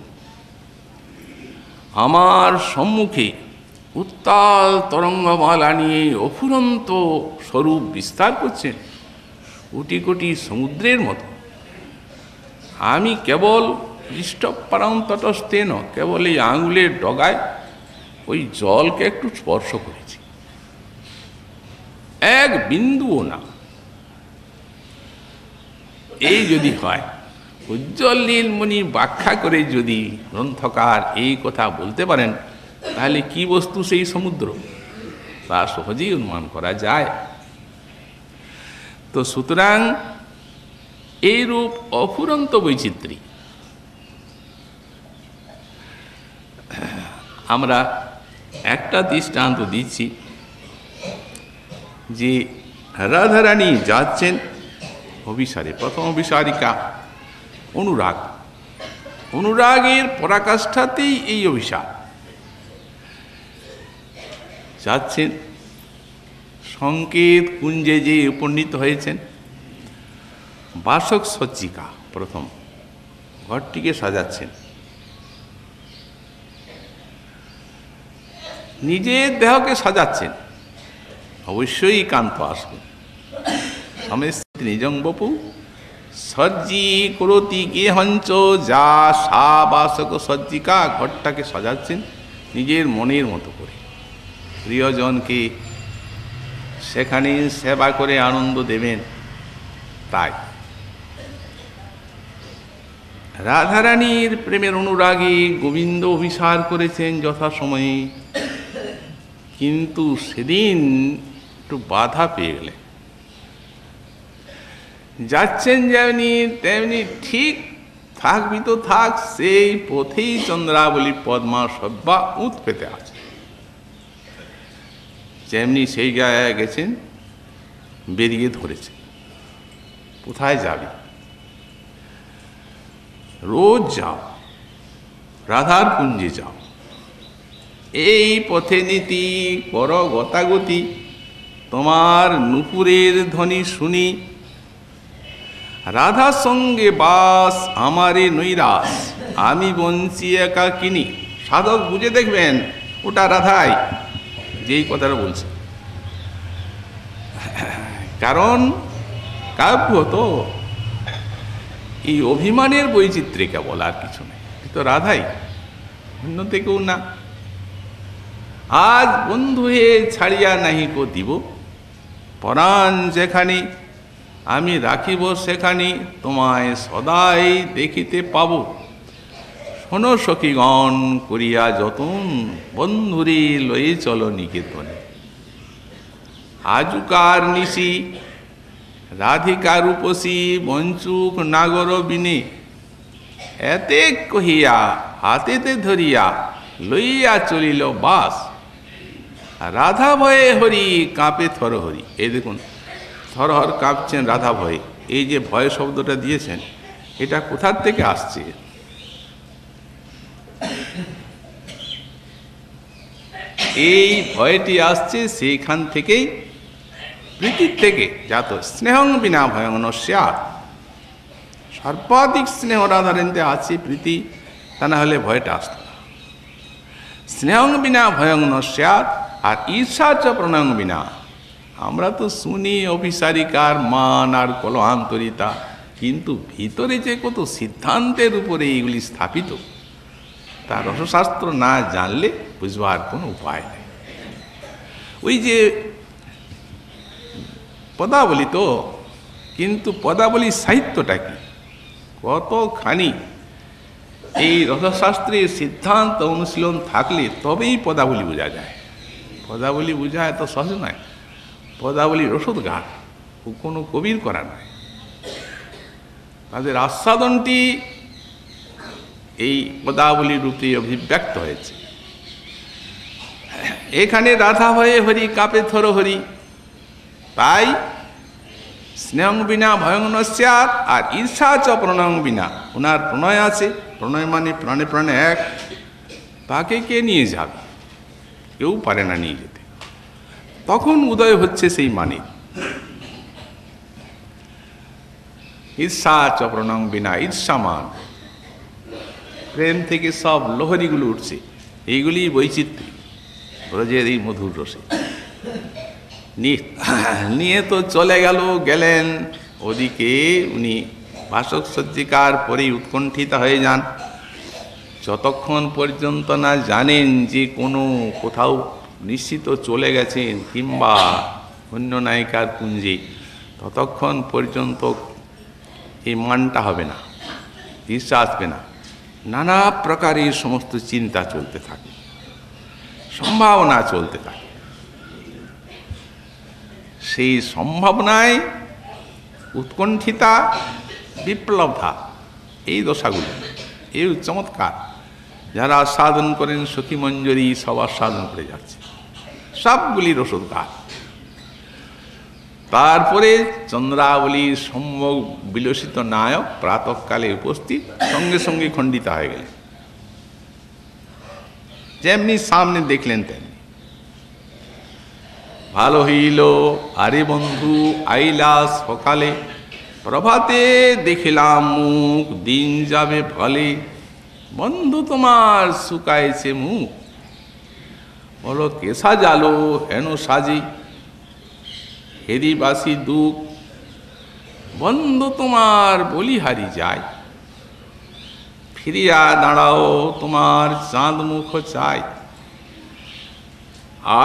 আমার সম্মুখে উত্তাল তরঙ্গমালা নিয়ে অফুরন্ত স্বরূপ বিস্তার করছেন, কোটি কোটি সমুদ্রের মতো। আমি কেবল পৃষ্ঠপরং তটস্থেন, কেবল এই আঙুলের ডগায় ওই জলকে একটু স্পর্শ করেছি, এক বিন্দুও না। এই যদি হয়, উজ্জ্বল নীলমণি ব্যাখ্যা করে যদি গ্রন্থকার এই কথা বলতে পারেন, তাহলে কি বস্তু সেই সমুদ্র, তা সহজেই অনুমান করা যায়। তো সুতরাং এইরূপ অফুরন্ত বৈচিত্র্য আমরা একটা দৃষ্টান্ত দিচ্ছি, যে রাধারানী যাচ্ছেন অভিসারে। প্রথম অভিসারিকা অনুরাগ, অনুরাগের পরাকাষ্ঠাতেই এই অভিসার। যাচ্ছেন সংকেত কুঞ্জে যে উপনীত হয়েছেন, বাসক সজ্জিকা প্রথম ঘরটিকে সাজাচ্ছেন, নিজের দেহকে সাজাচ্ছেন। অবশ্যই কান্ত আসবে। স্বামী নিজং বপু সজ্জি করতি কে হঞ্চ, যা সা বাসক সজ্জিকা। ঘরটাকে সাজাচ্ছেন নিজের মনের মতো করে, প্রিয়জনকে সেখানে সেবা করে আনন্দ দেবেন, তাই রাধারানীর প্রেমের অনুরাগী গোবিন্দ অভিসার করেছেন যথাসময়ে, কিন্তু সেদিন একটু বাধা পেয়ে গেলেন। যাচ্ছেন যেমনি তেমনি ঠিক থাকবি তো থাক, সেই পথেই চন্দ্রাবলী পদ্মা সব্যা উৎ পেতে আছে। যেমনি সেই জায়গায় গেছেন, বেরিয়ে ধরেছে, কোথায় যাবি? রোজ যাও, রাধার কুঞ্জে যাও, এই পথে নীতি কর গতাগতি, তোমার নুপুরের ধ্বনি শুনি, রাধার সঙ্গে বাস আমারে নৈরাস, আমি বঞ্চি একাকিনী। সাধক বুঝে দেখবেন ওটা রাধাই যেই কথাটা বলছে, কারণ কাব্য তো এই অভিমানের বৈচিত্র্যে কেবল, আর কিছু নেই। তো রাধাই, অন্য থেকেও না। আজ বন্ধু হে ছাড়িয়া নাহি কো দিব, পরাণ যেখানে আমি রাখিব সেখানে, তোমায় সদাই দেখিতে পাব। শোনো সখীগণ করিয়া যতন, বন্ধুরে লয়ে চলো নিকেতনে। আজুকার নিশি রাধিকা রূপসী, বঞ্চুক নাগর বিনে, এতে কহিয়া হাতেতে ধরিয়া লইয়া চলিল বাস। রাধা ভয়ে হরি কাঁপে থরহরি। এই দেখুন, থরহর কাঁপছেন রাধা ভয়ে। এই যে ভয় শব্দটা দিয়েছেন, এটা কোথার থেকে আসছে? এই ভয়টি আসছে সেইখান থেকেই, প্রীতির থেকে। যাত স্নেহং বিনা ভয়ং ন স্যাৎ, সর্বাধিক স্নেহ রাধারানীতে আছে প্রীতি, তা না হলে ভয়টা আসত না। স্নেহং বিনা ভয়ং ন স্যাৎ, আর ঈর্ষা চ প্রণয়ং বিনা। আমরা তো শুনি অভিসারিকার মান আর কলহান্তরিতা, কিন্তু ভিতরে যে কত সিদ্ধান্তের উপরে এইগুলি স্থাপিত, তা রসশাস্ত্র না জানলে বুঝবার কোনো উপায় নেই। ওই যে পদাবলী তো, কিন্তু পদাবলী সাহিত্যটা কি, কতখানি এই রসশাস্ত্রের সিদ্ধান্ত অনুশীলন থাকলে তবেই পদাবলী বোঝা যায়। পদাবলী বোঝা এত সহজ নয়। পদাবলী রসদ গান, কোনো কবির করা নয়। তাদের আস্বাদনটি এই পদাবলী রূপে অভিব্যক্ত হয়েছে। এখানে রাধা ভয়ে হরি কাপে থর হরি, তাই স্নেহং বিনা ভয়ং ন স্যাৎ, আর ঈর্ষা চ প্রণয়ং বিনা। ওনার প্রণয় আছে, প্রণয় মানে প্রাণে প্রাণে এক, তাকে কে নিয়ে যাবে? কেউ পারে না নিয়ে যেতে। তখন উদয় হচ্ছে সেই মানে, ঈর্ষা চ প্রণয়ং বিনা, ঈর্ষামান। প্রেম থেকে সব লহরীগুলো উঠছে, এইগুলি বৈচিত্র্য ব্রজের এই মধুর রসে। নিয়ে তো চলে গেলেন ওদিকে। উনি ভাষক সজ্জিকার পরেই উৎকণ্ঠিত হয়ে যান। যতক্ষণ পর্যন্ত না জানেন যে কোনো কোথাও নিশ্চিত চলে গেছেন কিংবা অন্য নায়িকার কুঞ্জে, ততক্ষণ পর্যন্ত এই মানটা হবে না, ঈর্ষা আসবে না। নানা প্রকারের সমস্ত চিন্তা চলতে থাকে, সম্ভাবনা চলতে থাকে। সেই সম্ভাবনায় উৎকণ্ঠিতা, বিপ্লবতা, এই দশাগুলো, এই চমৎকার। যারা আস্বাদন করেন সখী মঞ্জরি, সব আস্বাদন করে যাচ্ছে, সবগুলি রসদগার। তারপরে চন্দ্রাবলীর সম্যক বিলসিত নায়ক প্রাতঃকালে উপস্থিত, সঙ্গে সঙ্গে খণ্ডিত হয়ে গেলেন। যেমনি সামনে দেখলেন তেমনি। ভালো হইল আরে বন্ধু আইলা সকালে, প্রভাতে দেখিলাম মুখ, দিন যাবে ফলে। বন্ধু তোমার শুকাইছে মুখ, বলো কেসা জালো হেন সাজি, হেরিবাসী দুঃখ। বন্ধু তোমার বলিহারি যায়, ফিরিয়া দাঁড়াও তোমার চাঁদ মুখ চাই।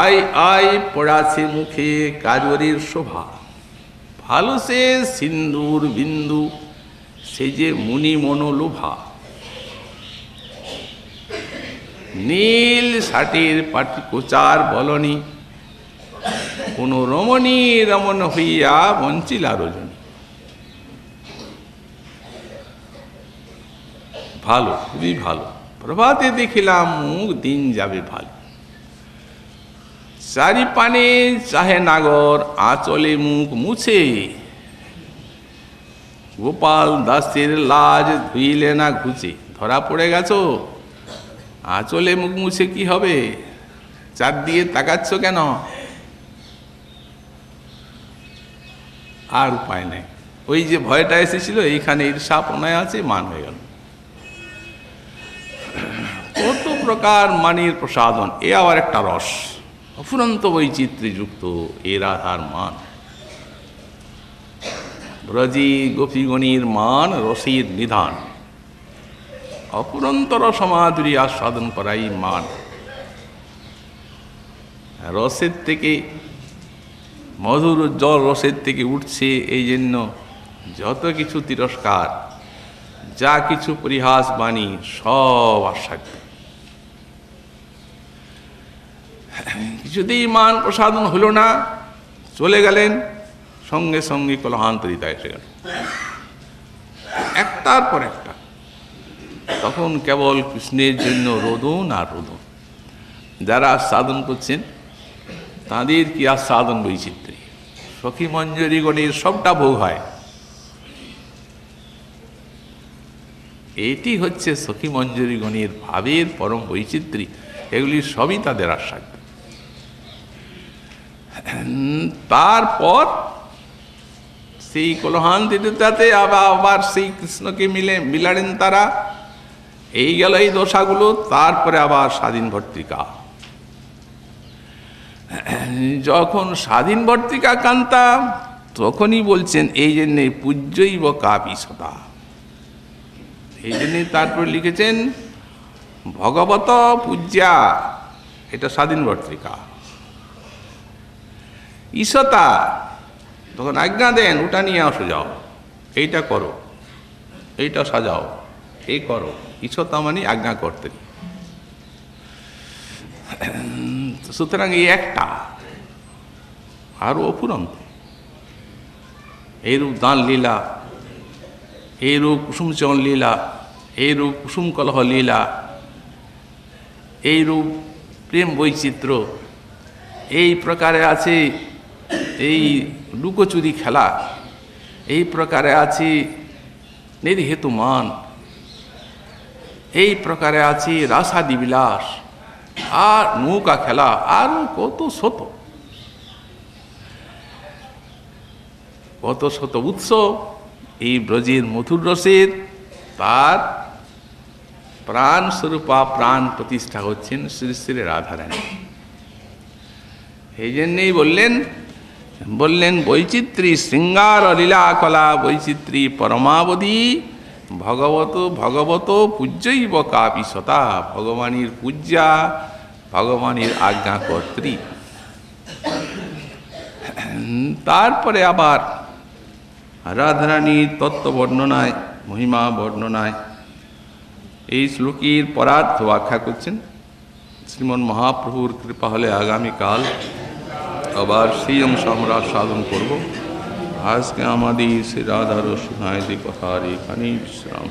আয় আয় পড়াছে মুখে কাজরের শোভা, ভালো সে সিন্ধুর বিন্দু, সে যে মুনি মনোলোভা। নীল ষাটের পাটি কোচার বলনি, কোন রমণী রমণ হইয়া বঞ্চিলা রজনী। ভালো, খুবই ভালো। প্রভাতে দেখিলাম মুখ, দিন যাবে ভালো। চারি পানে চাহে নাগর, আঁচলে মুখ মুছে। গোপাল দাসের লাজ ধুইলে না ঘুচে। ধরা পড়ে গেছো, আঁচলে মুখ মুছে কি হবে? চার দিয়ে তাকাচ্ছ কেন? আর উপায় নেই। ওই যে ভয়টা এসেছিল, এইখানে ঈর্ষাপনায় আছে, মান হয়ে গেল। কত প্রকার মানির প্রসাদন, এ আবার একটা রস, অফুরন্ত বৈচিত্র্যযুক্ত এ রাধার মান। ব্রজী গোপীগণীর মান, রসের নিধান, অফুরন্ত রসমাধুরী আস্বাদন করাই মান। রসের থেকে, মধুর জল রসের থেকে উঠছে, এই জন্য যত কিছু তিরস্কার, যা কিছু পরিহাস বাণী, সব আস্বাদ্য। কিছুতেই মান প্রসাদন হলো না, চলে গেলেন, সঙ্গে সঙ্গে কলহান্তরিতা এসে গেল, একটার পর একটা। তখন কেবল কৃষ্ণের জন্য রোদন আর রোদন। যারা আস্বাদন করছেন তাদের কি আস্বাদন বৈচিত্র্য! সখী মঞ্জরীগণের সবটা ভোগ হয়। এটি হচ্ছে সখী মঞ্জরীগণের ভাবের পরম বৈচিত্র্য। এগুলি সবই তাদের আস্বাদ্য। তারপর সেই কলহান্তিতাতে আবার সেই কৃষ্ণকে মিলালেন তারা। এই গেল এই দশাগুলো। তারপরে আবার স্বাধীন ভর্তিকা। যখন স্বাধীন ভর্তিকা কান্তা, তখনই বলছেন এই জন্যে পূজ্যৈব কাপি সদা। এই জন্যে তারপর লিখেছেন ভগবত পূজ্যা, এটা স্বাধীন ভর্তিকা। ঈশতা, তখন আজ্ঞা দেন, ওটা নিয়ে আসো, যাও, এইটা করো, এইটা সাজাও, এই করো। ঈশতা মানে আজ্ঞা করতে। সুতরাং এই একটা, আরো অফুরন্ত। এইরূপ দান লীলা, এইরূপ কুসুম চন লীলা, এইরূপ কুসুম কলহ লীলা, এইরূপ প্রেম বৈচিত্র্য, এই প্রকারে আছে এই লুকোচুরি খেলা, এই প্রকারে আছে নির্হেতু মান, এই প্রকারে আছে রাসাদি বিলাস, আর নৌকা খেলা, আরো কত শত উৎসব। এই ব্রজের মধুর রসের তার প্রাণ স্বরূপা, প্রাণ প্রতিষ্ঠা হচ্ছেন শ্রী শ্রী রাধারানী। এই জন্যেই বললেন বৈচিত্রী শৃঙ্গার লীলা কলা, বৈচিত্রী পরমাবধি ভগবত পূজ্যৈব কাপি সতা। ভগবানের পূজ্যা, ভগবানের আজ্ঞাকর্ত্রী। তারপরে আবার রাধারানীর তত্ত্ব বর্ণনায়, মহিমা বর্ণনায় এই শ্লোকের পরার্থ ব্যাখ্যা করছেন। শ্রীমন মহাপ্রভুর কৃপা হলে আগামীকাল আবার সেই অংশ আমরা সাধন করব। আজকে আমাদের শ্রী রাধার সুধায় কথার এখানেই বিশ্রাম।